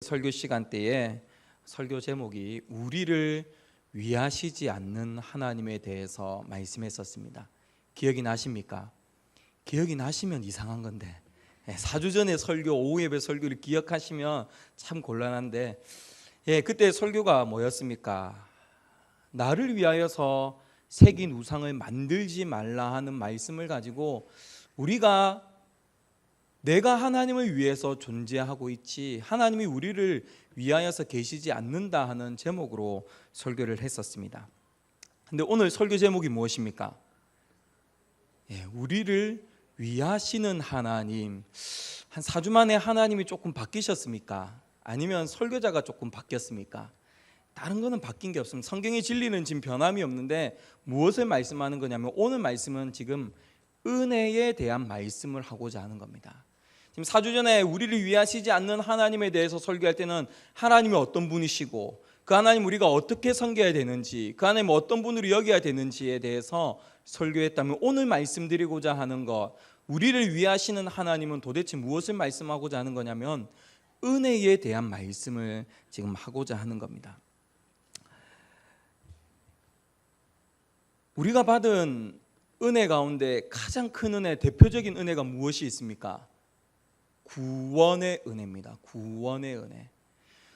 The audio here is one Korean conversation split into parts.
설교 시간 때에 설교 제목이 우리를 위하시지 않는 하나님에 대해서 말씀했었습니다. 기억이 나십니까? 기억이 나시면 이상한 건데 4주 전에 설교, 오후 예배 설교를 기억하시면 참 곤란한데 그때 설교가 뭐였습니까? 나를 위하여서 새긴 우상을 만들지 말라 하는 말씀을 가지고 우리가 내가 하나님을 위해서 존재하고 있지 하나님이 우리를 위하여서 계시지 않는다 하는 제목으로 설교를 했었습니다. 근데 오늘 설교 제목이 무엇입니까? 우리를 위하시는 하나님. 한 4주 만에 하나님이 조금 바뀌셨습니까? 아니면 설교자가 조금 바뀌었습니까? 다른 거는 바뀐 게 없습니다. 성경의 진리는 지금 변함이 없는데 무엇을 말씀하는 거냐면 오늘 말씀은 지금 은혜에 대한 말씀을 하고자 하는 겁니다. 지금 4주 전에 우리를 위하시지 않는 하나님에 대해서 설교할 때는 하나님이 어떤 분이시고 그 하나님 우리가 어떻게 섬겨야 되는지 그 하나님 어떤 분으로 여겨야 되는지에 대해서 설교했다면 오늘 말씀드리고자 하는 것, 우리를 위하시는 하나님은 도대체 무엇을 말씀하고자 하는 거냐면 은혜에 대한 말씀을 지금 하고자 하는 겁니다. 우리가 받은 은혜 가운데 가장 큰 은혜, 대표적인 은혜가 무엇이 있습니까? 구원의 은혜입니다. 구원의 은혜.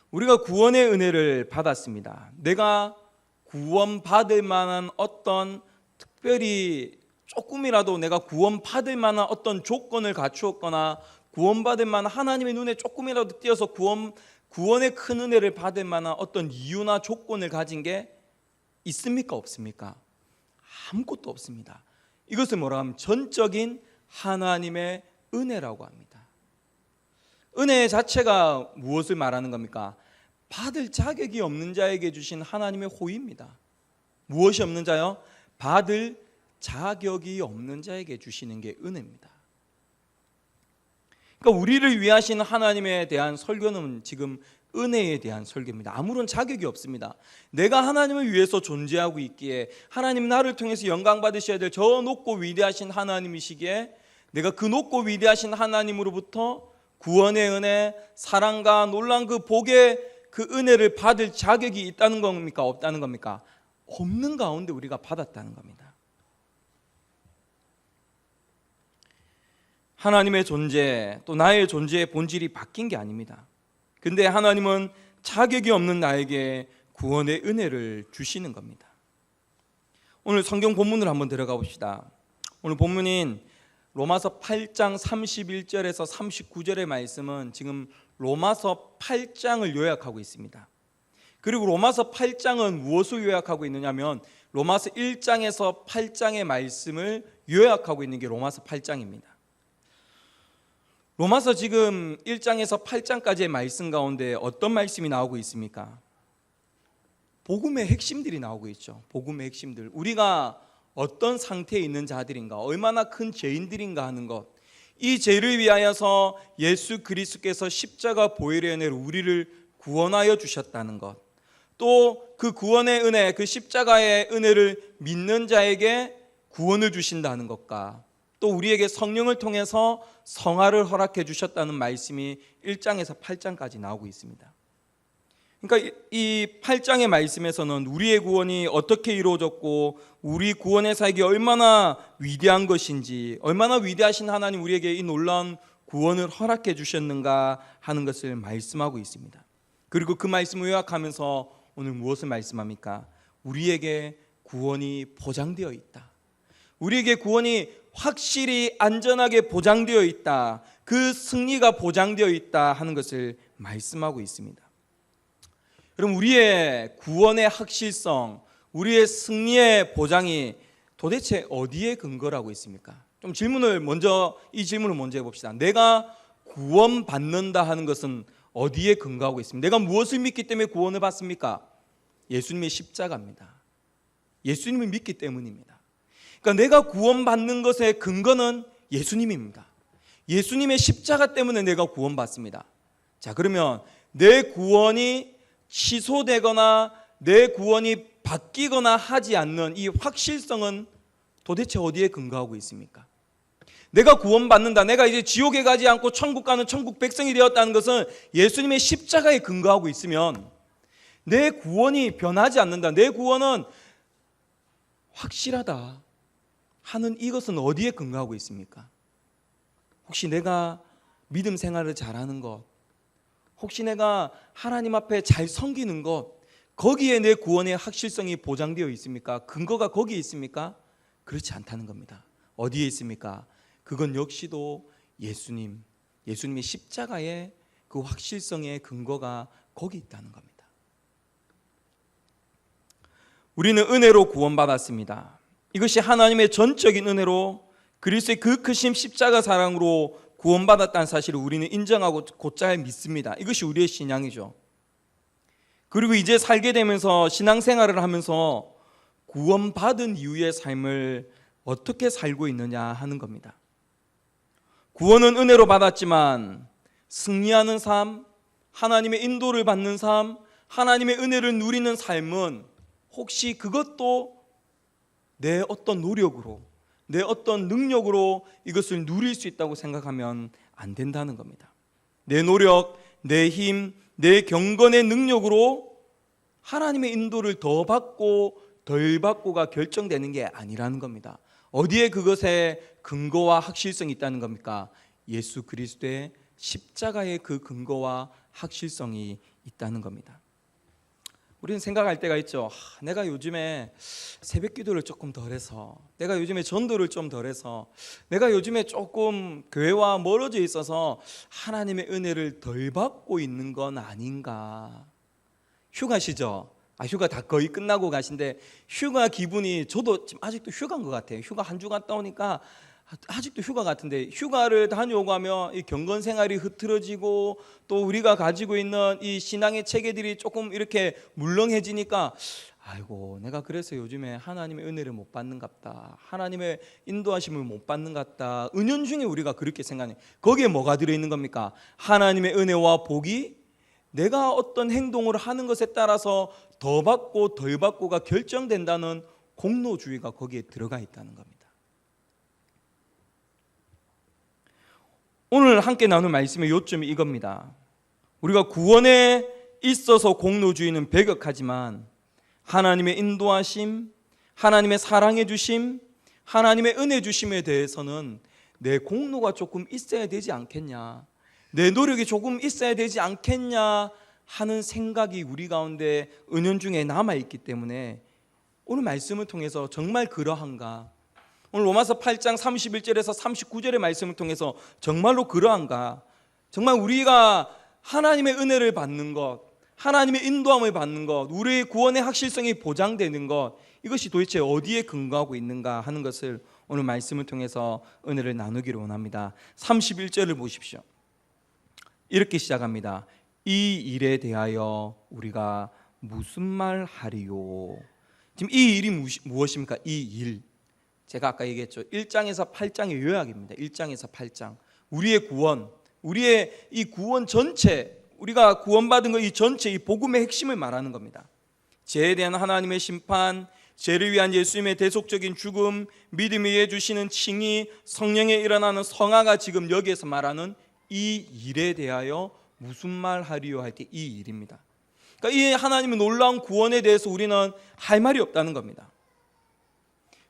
우리가 구원의 은혜를 받았습니다. 내가 구원받을 만한 어떤 특별히 조금이라도 내가 구원받을 만한 어떤 조건을 갖추었거나 구원받을 만한 하나님의 눈에 조금이라도 띄어서 구원의 큰 은혜를 받을 만한 어떤 이유나 조건을 가진 게 있습니까? 없습니까? 아무것도 없습니다. 이것을 뭐라 하면 전적인 하나님의 은혜라고 합니다. 은혜 자체가 무엇을 말하는 겁니까? 받을 자격이 없는 자에게 주신 하나님의 호의입니다. 무엇이 없는 자요? 받을 자격이 없는 자에게 주시는 게 은혜입니다. 그러니까 우리를 위하시는 하나님에 대한 설교는 지금 은혜에 대한 설교입니다. 아무런 자격이 없습니다. 내가 하나님을 위해서 존재하고 있기에 하나님 나를 통해서 영광 받으셔야 될 저 높고 위대하신 하나님이시기에 내가 그 높고 위대하신 하나님으로부터 구원의 은혜, 사랑과 놀라운 그 복의 그 은혜를 받을 자격이 있다는 겁니까? 없다는 겁니까? 없는 가운데 우리가 받았다는 겁니다. 하나님의 존재, 또 나의 존재의 본질이 바뀐 게 아닙니다. 근데 하나님은 자격이 없는 나에게 구원의 은혜를 주시는 겁니다. 오늘 성경 본문을 한번 들어가 봅시다. 오늘 본문인 로마서 8장 31절에서 39절의 말씀은 지금 로마서 8장을 요약하고 있습니다. 그리고 로마서 8장은 무엇을 요약하고 있느냐면 로마서 1장에서 8장의 말씀을 요약하고 있는 게 로마서 8장입니다. 로마서 지금 1장에서 8장까지의 말씀 가운데 어떤 말씀이 나오고 있습니까? 복음의 핵심들이 나오고 있죠. 복음의 핵심들. 우리가 어떤 상태에 있는 자들인가, 얼마나 큰 죄인들인가 하는 것, 이 죄를 위하여서 예수 그리스도께서 십자가 보혈의 은혜로 우리를 구원하여 주셨다는 것, 또 그 구원의 은혜, 그 십자가의 은혜를 믿는 자에게 구원을 주신다는 것과 또 우리에게 성령을 통해서 성화를 허락해 주셨다는 말씀이 1장에서 8장까지 나오고 있습니다. 그러니까 이 8장의 말씀에서는 우리의 구원이 어떻게 이루어졌고 우리 구원의 사역이 얼마나 위대한 것인지, 얼마나 위대하신 하나님 우리에게 이 놀라운 구원을 허락해 주셨는가 하는 것을 말씀하고 있습니다. 그리고 그 말씀을 요약하면서 오늘 무엇을 말씀합니까? 우리에게 구원이 보장되어 있다. 우리에게 구원이 확실히 안전하게 보장되어 있다. 그 승리가 보장되어 있다 하는 것을 말씀하고 있습니다. 여러분, 우리의 구원의 확실성, 우리의 승리의 보장이 도대체 어디에 근거라고 있습니까? 이 질문을 먼저 해봅시다. 내가 구원받는다 하는 것은 어디에 근거하고 있습니까? 내가 무엇을 믿기 때문에 구원을 받습니까? 예수님의 십자가입니다. 예수님을 믿기 때문입니다. 그러니까 내가 구원받는 것의 근거는 예수님입니다. 예수님의 십자가 때문에 내가 구원받습니다. 자, 그러면 내 구원이 취소되거나 내 구원이 바뀌거나 하지 않는 이 확실성은 도대체 어디에 근거하고 있습니까? 내가 구원받는다, 내가 이제 지옥에 가지 않고 천국 가는 천국 백성이 되었다는 것은 예수님의 십자가에 근거하고 있으면 내 구원이 변하지 않는다, 내 구원은 확실하다 하는 이것은 어디에 근거하고 있습니까? 혹시 내가 믿음 생활을 잘하는 것, 혹시 내가 하나님 앞에 잘 섬기는 것, 거기에 내 구원의 확실성이 보장되어 있습니까? 근거가 거기에 있습니까? 그렇지 않다는 겁니다. 어디에 있습니까? 그건 역시도 예수님의 십자가의 그 확실성의 근거가 거기 있다는 겁니다. 우리는 은혜로 구원받았습니다. 이것이 하나님의 전적인 은혜로 그리스도의 그 크신 십자가 사랑으로 구원받았다는 사실을 우리는 인정하고 곧잘 믿습니다. 이것이 우리의 신앙이죠. 그리고 이제 살게 되면서 신앙생활을 하면서 구원받은 이후의 삶을 어떻게 살고 있느냐 하는 겁니다. 구원은 은혜로 받았지만 승리하는 삶, 하나님의 인도를 받는 삶, 하나님의 은혜를 누리는 삶은 혹시 그것도 내 어떤 노력으로, 내 어떤 능력으로 이것을 누릴 수 있다고 생각하면 안 된다는 겁니다. 내 노력, 내 힘, 내 경건의 능력으로 하나님의 인도를 더 받고 덜 받고가 결정되는 게 아니라는 겁니다. 어디에 그것의 근거와 확실성이 있다는 겁니까? 예수 그리스도의 십자가의 그 근거와 확실성이 있다는 겁니다. 우리는 생각할 때가 있죠. 내가 요즘에 새벽 기도를 조금 덜해서, 내가 요즘에 전도를 좀 덜해서, 내가 요즘에 조금 교회와 멀어져 있어서 하나님의 은혜를 덜 받고 있는 건 아닌가. 휴가시죠? 휴가 다 거의 끝나고 가신데 휴가 기분이, 저도 지금 아직도 휴가인 것 같아요. 휴가 한 주 갔다 오니까 아직도 휴가 같은데, 휴가를 다녀오고 하면 이 경건 생활이 흐트러지고 또 우리가 가지고 있는 이 신앙의 체계들이 조금 이렇게 물렁해지니까 아이고, 내가 그래서 요즘에 하나님의 은혜를 못 받는갑다, 하나님의 인도하심을 못 받는갑다. 은연중에 우리가 그렇게 생각해. 거기에 뭐가 들어있는 겁니까? 하나님의 은혜와 복이 내가 어떤 행동을 하는 것에 따라서 더 받고 덜 받고가 결정된다는 공로주의가 거기에 들어가 있다는 겁니다. 오늘 함께 나눌 말씀의 요점이 이겁니다. 우리가 구원에 있어서 공로주의는 배격하지만 하나님의 인도하심, 하나님의 사랑해 주심, 하나님의 은혜 주심에 대해서는 내 공로가 조금 있어야 되지 않겠냐, 내 노력이 조금 있어야 되지 않겠냐 하는 생각이 우리 가운데 은연중에 남아있기 때문에 오늘 말씀을 통해서 정말 그러한가, 오늘 로마서 8장 31절에서 39절의 말씀을 통해서 정말로 그러한가, 정말 우리가 하나님의 은혜를 받는 것, 하나님의 인도함을 받는 것, 우리의 구원의 확실성이 보장되는 것, 이것이 도대체 어디에 근거하고 있는가 하는 것을 오늘 말씀을 통해서 은혜를 나누기를 원합니다. 31절을 보십시오. 이렇게 시작합니다. 이 일에 대하여 우리가 무슨 말 하리요. 지금 이 일이 무엇입니까? 이 일, 제가 아까 얘기했죠. 1장에서 8장의 요약입니다. 1장에서 8장, 우리의 구원, 우리의 이 구원 전체, 우리가 구원받은 것 이 전체, 이 복음의 핵심을 말하는 겁니다. 죄에 대한 하나님의 심판, 죄를 위한 예수님의 대속적인 죽음, 믿음에 의해 주시는 칭의, 성령에 일어나는 성화가 지금 여기에서 말하는 이 일에 대하여 무슨 말 하리요 할 때 이 일입니다. 그러니까 이 하나님의 놀라운 구원에 대해서 우리는 할 말이 없다는 겁니다.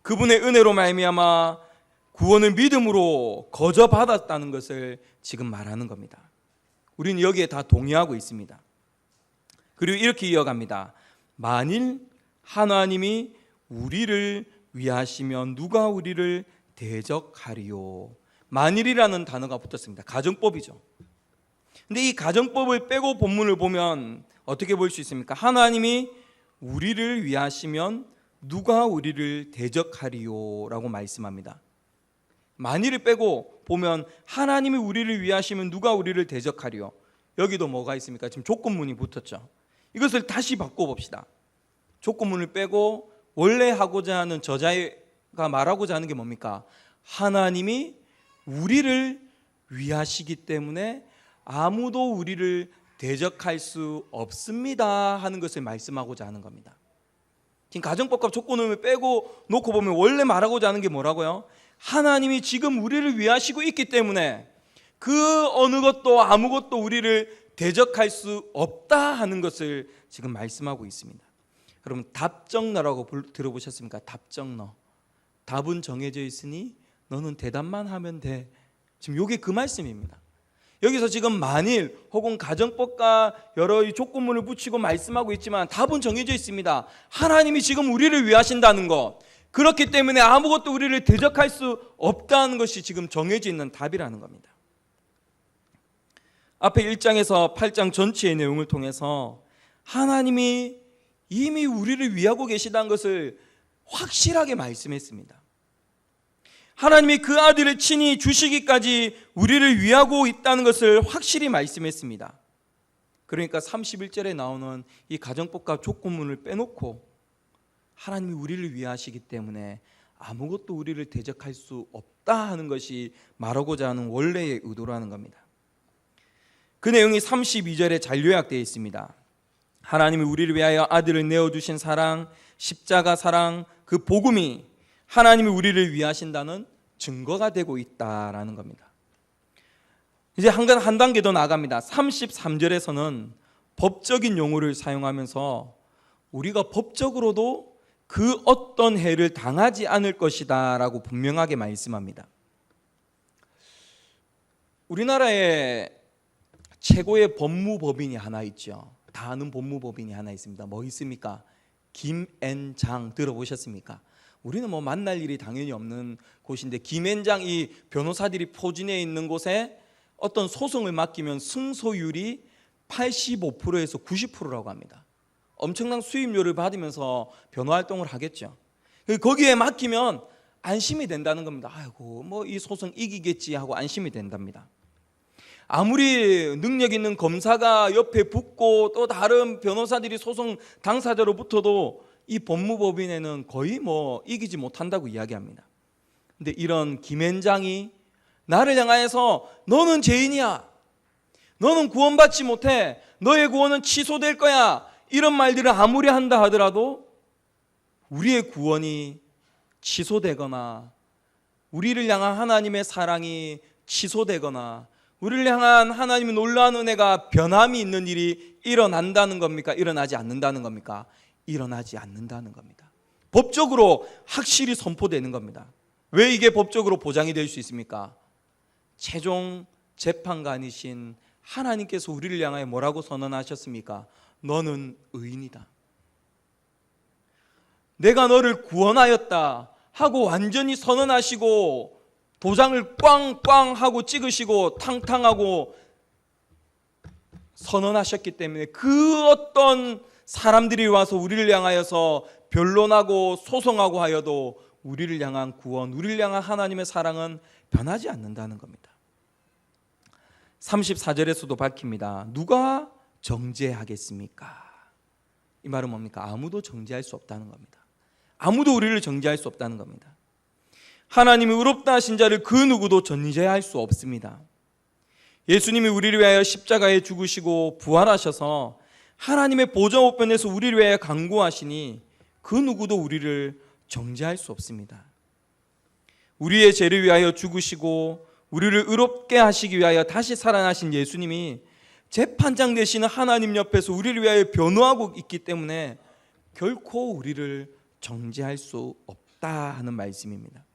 그분의 은혜로 말미암아 구원을 믿음으로 거저 받았다는 것을 지금 말하는 겁니다. 우리는 여기에 다 동의하고 있습니다. 그리고 이렇게 이어갑니다. 만일 하나님이 우리를 위하시면 누가 우리를 대적하리요. 만일이라는 단어가 붙었습니다. 가정법이죠. 근데 이 가정법을 빼고 본문을 보면 어떻게 볼 수 있습니까? 하나님이 우리를 위하시면 누가 우리를 대적하리요 라고 말씀합니다. 만일을 빼고 보면 하나님이 우리를 위하시면 누가 우리를 대적하리요. 여기도 뭐가 있습니까? 지금 조건문이 붙었죠. 이것을 다시 바꿔봅시다. 조건문을 빼고 원래 하고자 하는 저자가 말하고자 하는 게 뭡니까? 하나님이 우리를 위하시기 때문에 아무도 우리를 대적할 수 없습니다 하는 것을 말씀하고자 하는 겁니다. 지금 가정법과 조건을 빼고 놓고 보면 원래 말하고자 하는 게 뭐라고요? 하나님이 지금 우리를 위하시고 있기 때문에 그 어느 것도 아무것도 우리를 대적할 수 없다 하는 것을 지금 말씀하고 있습니다. 여러분, 답정너라고 들어보셨습니까? 답정너. 답은 정해져 있으니 너는 대답만 하면 돼. 지금 이게 그 말씀입니다. 여기서 지금 만일 혹은 가정법과 여러 조건문을 붙이고 말씀하고 있지만 답은 정해져 있습니다. 하나님이 지금 우리를 위하신다는 것, 그렇기 때문에 아무것도 우리를 대적할 수 없다는 것이 지금 정해져 있는 답이라는 겁니다. 앞에 1장에서 8장 전체의 내용을 통해서 하나님이 이미 우리를 위하고 계시다는 것을 확실하게 말씀했습니다. 하나님이 그 아들을 친히 주시기까지 우리를 위하고 있다는 것을 확실히 말씀했습니다. 그러니까 31절에 나오는 이 가정법과 조건문을 빼놓고 하나님이 우리를 위하시기 때문에 아무것도 우리를 대적할 수 없다 하는 것이 말하고자 하는 원래의 의도라는 겁니다. 그 내용이 32절에 잘 요약되어 있습니다. 하나님이 우리를 위하여 아들을 내어주신 사랑, 십자가 사랑, 그 복음이 하나님이 우리를 위하신다는 증거가 되고 있다라는 겁니다. 이제 한 단계 더 나아갑니다. 33절에서는 법적인 용어를 사용하면서 우리가 법적으로도 그 어떤 해를 당하지 않을 것이다 라고 분명하게 말씀합니다. 우리나라에 최고의 법무법인이 하나 있죠. 다 아는 법무법인이 하나 있습니다. 뭐 있습니까? 김앤장 들어보셨습니까? 우리는 뭐 만날 일이 당연히 없는 곳인데 김앤장 이 변호사들이 포진해 있는 곳에 어떤 소송을 맡기면 승소율이 85%에서 90%라고 합니다. 엄청난 수입료를 받으면서 변호 활동을 하겠죠. 거기에 맡기면 안심이 된다는 겁니다. 아이고 뭐 이 소송 이기겠지 하고 안심이 된답니다. 아무리 능력 있는 검사가 옆에 붙고 또 다른 변호사들이 소송 당사자로부터도 이 법무법인에는 거의 뭐 이기지 못한다고 이야기합니다. 근데 이런 김앤장이 나를 향하여서 너는 죄인이야, 너는 구원받지 못해, 너의 구원은 취소될 거야, 이런 말들을 아무리 한다 하더라도 우리의 구원이 취소되거나 우리를 향한 하나님의 사랑이 취소되거나 우리를 향한 하나님의 놀라운 은혜가 변함이 있는 일이 일어난다는 겁니까? 일어나지 않는다는 겁니까? 일어나지 않는다는 겁니다. 법적으로 확실히 선포되는 겁니다. 왜 이게 법적으로 보장이 될 수 있습니까? 최종 재판관이신 하나님께서 우리를 향하여 뭐라고 선언하셨습니까? 너는 의인이다. 내가 너를 구원하였다 하고 완전히 선언하시고 도장을 꽝꽝 하고 찍으시고 탕탕하고 선언하셨기 때문에 그 어떤 사람들이 와서 우리를 향하여서 변론하고 소송하고 하여도 우리를 향한 구원, 우리를 향한 하나님의 사랑은 변하지 않는다는 겁니다. 34절에서도 밝힙니다. 누가 정죄하겠습니까? 이 말은 뭡니까? 아무도 정죄할 수 없다는 겁니다. 아무도 우리를 정죄할 수 없다는 겁니다. 하나님이 의롭다 하신 자를 그 누구도 정죄할 수 없습니다. 예수님이 우리를 위하여 십자가에 죽으시고 부활하셔서 하나님의 보좌 우편에서 우리를 위하여 간구하시니 그 누구도 우리를 정죄할 수 없습니다. 우리의 죄를 위하여 죽으시고 우리를 의롭게 하시기 위하여 다시 살아나신 예수님이 재판장 되시는 하나님 옆에서 우리를 위하여 변호하고 있기 때문에 결코 우리를 정죄할 수 없다 하는 말씀입니다.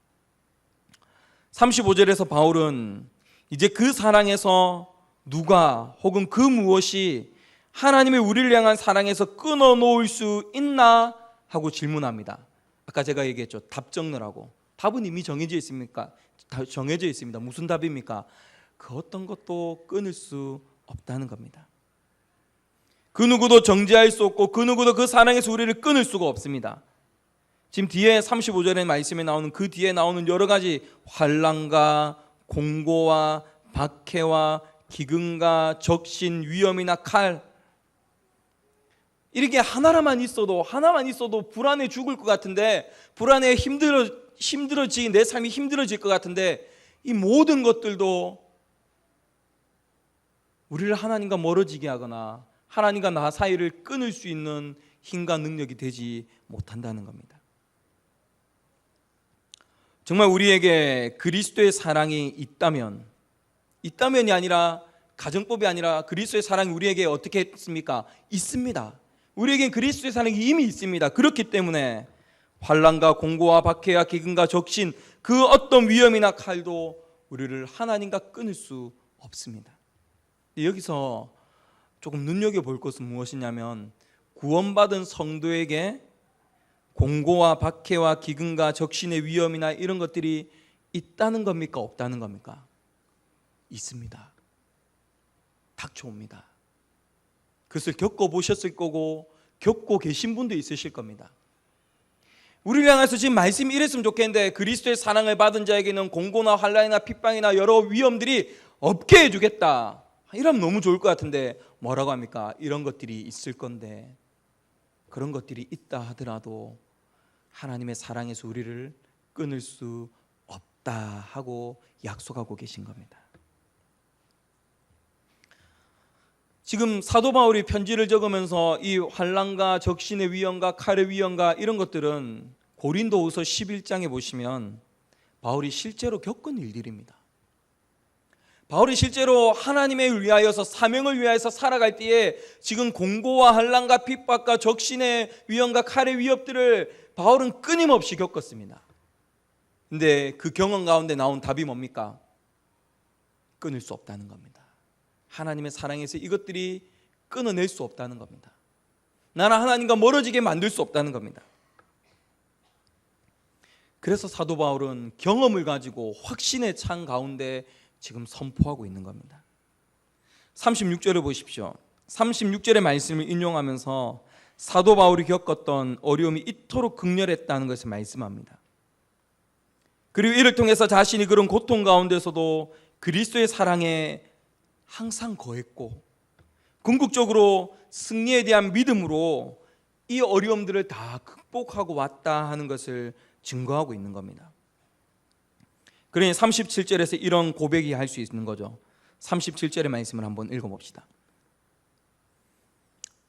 35절에서 바울은 이제 그 사랑에서 누가 혹은 그 무엇이 하나님의 우리를 향한 사랑에서 끊어놓을 수 있나 하고 질문합니다. 아까 제가 얘기했죠. 답정너라고. 답은 이미 정해져 있습니까? 정해져 있습니다. 무슨 답입니까? 그 어떤 것도 끊을 수 없다는 겁니다. 그 누구도 정죄할 수 없고 그 누구도 그 사랑에서 우리를 끊을 수가 없습니다. 지금 뒤에 35절의 말씀에 나오는 그 뒤에 나오는 여러 가지 환난과 공고와 박해와 기근과 적신, 위험이나 칼, 이렇게 하나만 있어도 불안해 죽을 것 같은데, 불안해 힘들어지 내 삶이 힘들어질 것 같은데, 이 모든 것들도 우리를 하나님과 멀어지게 하거나 하나님과 나 사이를 끊을 수 있는 힘과 능력이 되지 못한다는 겁니다. 정말 우리에게 그리스도의 사랑이 있다면이 아니라, 가정법이 아니라 그리스도의 사랑이 우리에게 어떻게 있습니까? 있습니다. 우리에겐 그리스도의 사랑이 이미 있습니다. 그렇기 때문에 환난과 공고와 박해와 기근과 적신, 그 어떤 위험이나 칼도 우리를 하나님과 끊을 수 없습니다. 여기서 조금 눈여겨볼 것은 무엇이냐면, 구원받은 성도에게 공고와 박해와 기근과 적신의 위험이나 이런 것들이 있다는 겁니까? 없다는 겁니까? 있습니다. 닥쳐옵니다. 그것을 겪어보셨을 거고 겪고 계신 분도 있으실 겁니다. 우리를 향해서 지금 말씀이 이랬으면 좋겠는데, 그리스도의 사랑을 받은 자에게는 공고나 환난이나 핍방이나 여러 위험들이 없게 해주겠다, 이러면 너무 좋을 것 같은데 뭐라고 합니까? 이런 것들이 있을 건데, 그런 것들이 있다 하더라도 하나님의 사랑에서 우리를 끊을 수 없다 하고 약속하고 계신 겁니다. 지금 사도 바울이 편지를 적으면서 이 환난과 적신의 위험과 칼의 위험과 이런 것들은 고린도후서 11장에 보시면 바울이 실제로 겪은 일들입니다. 바울이 실제로 하나님을 위하여서, 사명을 위하여서 살아갈 때에 지금 공고와 환난과 핍박과 적신의 위험과 칼의 위협들을 바울은 끊임없이 겪었습니다. 근데 그 경험 가운데 나온 답이 뭡니까? 끊을 수 없다는 겁니다. 하나님의 사랑에서 이것들이 끊어낼 수 없다는 겁니다. 나는 하나님과 멀어지게 만들 수 없다는 겁니다. 그래서 사도 바울은 경험을 가지고 확신의 창 가운데 지금 선포하고 있는 겁니다. 36절을 보십시오. 36절의 말씀을 인용하면서 사도 바울이 겪었던 어려움이 이토록 극렬했다는 것을 말씀합니다. 그리고 이를 통해서 자신이 그런 고통 가운데서도 그리스도의 사랑에 항상 거했고, 궁극적으로 승리에 대한 믿음으로 이 어려움들을 다 극복하고 왔다 하는 것을 증거하고 있는 겁니다. 그러니 37절에서 이런 고백이 할 수 있는 거죠. 37절의 말씀을 한번 읽어봅시다.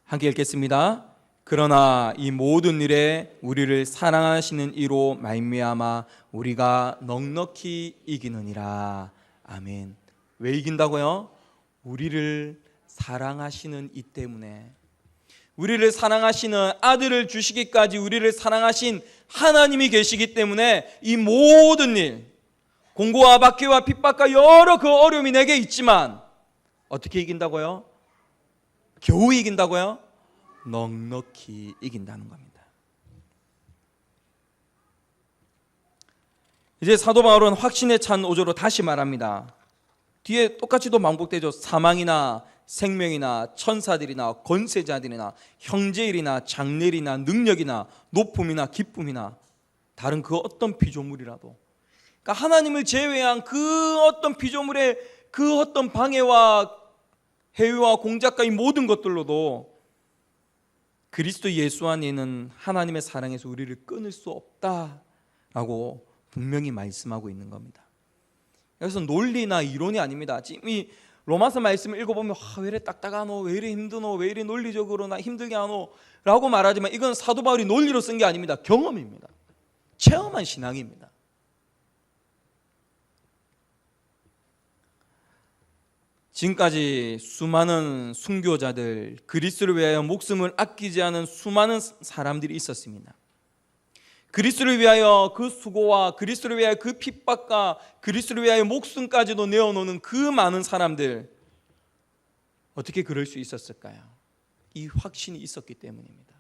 함께 읽겠습니다. 그러나 이 모든 일에 우리를 사랑하시는 이로 말미암아 우리가 넉넉히 이기느니라. 아멘. 왜 이긴다고요? 우리를 사랑하시는 이 때문에, 우리를 사랑하시는 아들을 주시기까지 우리를 사랑하신 하나님이 계시기 때문에 이 모든 일, 공고와 박해와 핍박과 여러 그 어려움이 내게 있지만 어떻게 이긴다고요? 겨우 이긴다고요? 넉넉히 이긴다는 겁니다. 이제 사도 바울은 확신에 찬 어조로 다시 말합니다. 뒤에 똑같이 또 반복되죠. 사망이나 생명이나 천사들이나 권세자들이나 형제일이나 장례일이나 능력이나 높음이나 기쁨이나 다른 그 어떤 피조물이라도, 그러니까 하나님을 제외한 그 어떤 피조물의 그 어떤 방해와 해유와 공작과 이 모든 것들로도 그리스도 예수 안에 있는 하나님의 사랑에서 우리를 끊을 수 없다라고 분명히 말씀하고 있는 겁니다. 그래서 논리나 이론이 아닙니다. 지금 이 로마서 말씀을 읽어보면 왜 이래 딱딱하노, 왜 이래 힘드노, 왜 이래 논리적으로 나 힘들게 하노 라고 말하지만, 이건 사도 바울이 논리로 쓴 게 아닙니다. 경험입니다. 체험한 신앙입니다. 지금까지 수많은 순교자들, 그리스도를 위하여 목숨을 아끼지 않은 수많은 사람들이 있었습니다. 그리스도를 위하여 그 수고와 그리스도를 위하여 그 핍박과 그리스도를 위하여 목숨까지도 내어놓는 그 많은 사람들, 어떻게 그럴 수 있었을까요? 이 확신이 있었기 때문입니다.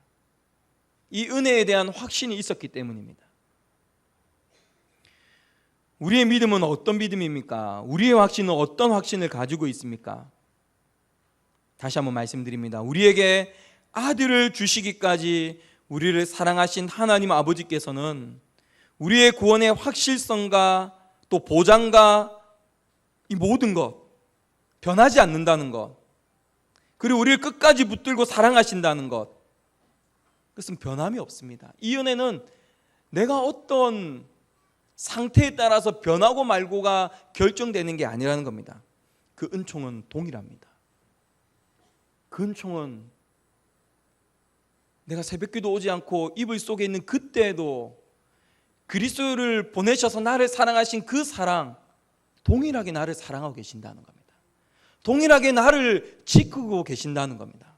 이 은혜에 대한 확신이 있었기 때문입니다. 우리의 믿음은 어떤 믿음입니까? 우리의 확신은 어떤 확신을 가지고 있습니까? 다시 한번 말씀드립니다. 우리에게 아들을 주시기까지 우리를 사랑하신 하나님 아버지께서는 우리의 구원의 확실성과 또 보장과 이 모든 것, 변하지 않는다는 것, 그리고 우리를 끝까지 붙들고 사랑하신다는 것, 그것은 변함이 없습니다. 이 은혜는 내가 어떤 상태에 따라서 변하고 말고가 결정되는 게 아니라는 겁니다. 그 은총은 동일합니다. 그 은총은 내가 새벽기도 오지 않고 이불 속에 있는 그때에도 그리스도를 보내셔서 나를 사랑하신 그 사랑, 동일하게 나를 사랑하고 계신다는 겁니다. 동일하게 나를 지키고 계신다는 겁니다.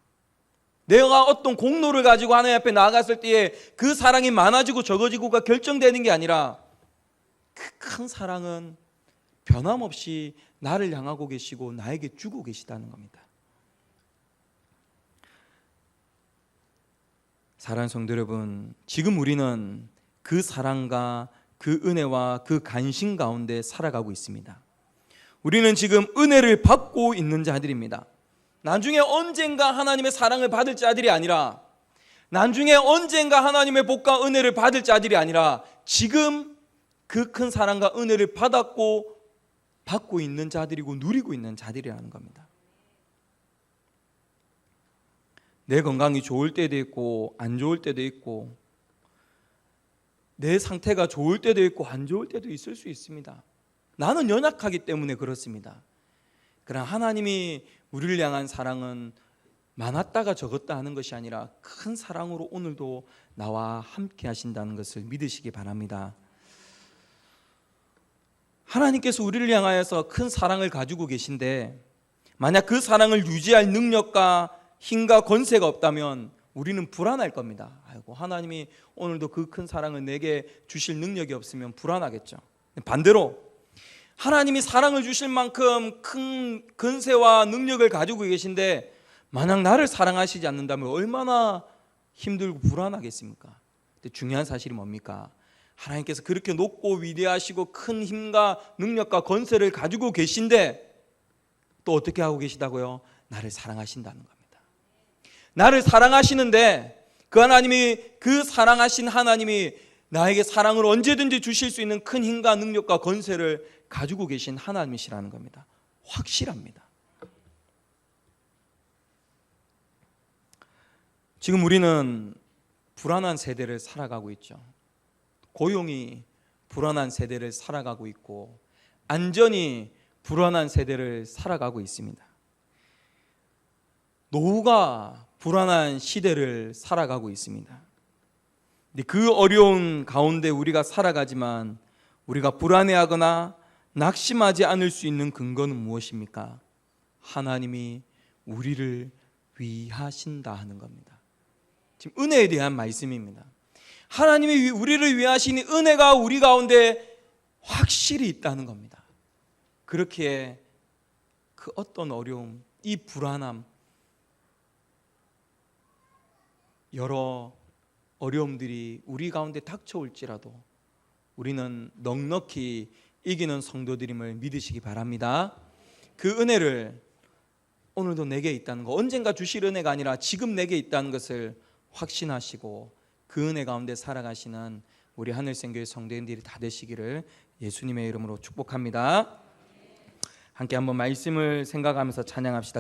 내가 어떤 공로를 가지고 하나님 앞에 나아갔을 때에 그 사랑이 많아지고 적어지고가 결정되는 게 아니라 그 큰 사랑은 변함없이 나를 향하고 계시고 나에게 주고 계시다는 겁니다. 사랑하는 성도 여러분, 지금 우리는 그 사랑과 그 은혜와 그 간신 가운데 살아가고 있습니다. 우리는 지금 은혜를 받고 있는 자들입니다. 나중에 언젠가 하나님의 사랑을 받을 자들이 아니라, 나중에 언젠가 하나님의 복과 은혜를 받을 자들이 아니라, 지금 그 큰 사랑과 은혜를 받았고 받고 있는 자들이고 누리고 있는 자들이라는 겁니다. 내 건강이 좋을 때도 있고 안 좋을 때도 있고, 내 상태가 좋을 때도 있고 안 좋을 때도 있을 수 있습니다. 나는 연약하기 때문에 그렇습니다. 그러나 하나님이 우리를 향한 사랑은 많았다가 적었다 하는 것이 아니라 큰 사랑으로 오늘도 나와 함께 하신다는 것을 믿으시기 바랍니다. 하나님께서 우리를 향하여서 큰 사랑을 가지고 계신데, 만약 그 사랑을 유지할 능력과 힘과 권세가 없다면 우리는 불안할 겁니다. 아이고, 하나님이 오늘도 그 큰 사랑을 내게 주실 능력이 없으면 불안하겠죠. 반대로 하나님이 사랑을 주실 만큼 큰 권세와 능력을 가지고 계신데 만약 나를 사랑하시지 않는다면 얼마나 힘들고 불안하겠습니까? 근데 중요한 사실이 뭡니까? 하나님께서 그렇게 높고 위대하시고 큰 힘과 능력과 권세를 가지고 계신데 또 어떻게 하고 계시다고요? 나를 사랑하신다는 겁니다. 나를 사랑하시는데 그 하나님이, 그 사랑하신 하나님이 나에게 사랑을 언제든지 주실 수 있는 큰 힘과 능력과 권세를 가지고 계신 하나님이시라는 겁니다. 확실합니다. 지금 우리는 불안한 세대를 살아가고 있죠. 고용이 불안한 세대를 살아가고 있고 안전이 불안한 세대를 살아가고 있습니다. 노후가 불안한 시대를 살아가고 있습니다. 그 어려운 가운데 우리가 살아가지만 우리가 불안해하거나 낙심하지 않을 수 있는 근거는 무엇입니까? 하나님이 우리를 위하신다 하는 겁니다. 지금 은혜에 대한 말씀입니다. 하나님이 우리를 위하시니 은혜가 우리 가운데 확실히 있다는 겁니다. 그렇기에 그 어떤 어려움, 이 불안함, 여러 어려움들이 우리 가운데 닥쳐올지라도 우리는 넉넉히 이기는 성도들임을 믿으시기 바랍니다. 그 은혜를 오늘도 내게 있다는 거, 언젠가 주실 은혜가 아니라 지금 내게 있다는 것을 확신하시고 그 은혜 가운데 살아가시는 우리 하늘생교회 성도님들이 다 되시기를 예수님의 이름으로 축복합니다. 함께 한번 말씀을 생각하면서 찬양합시다.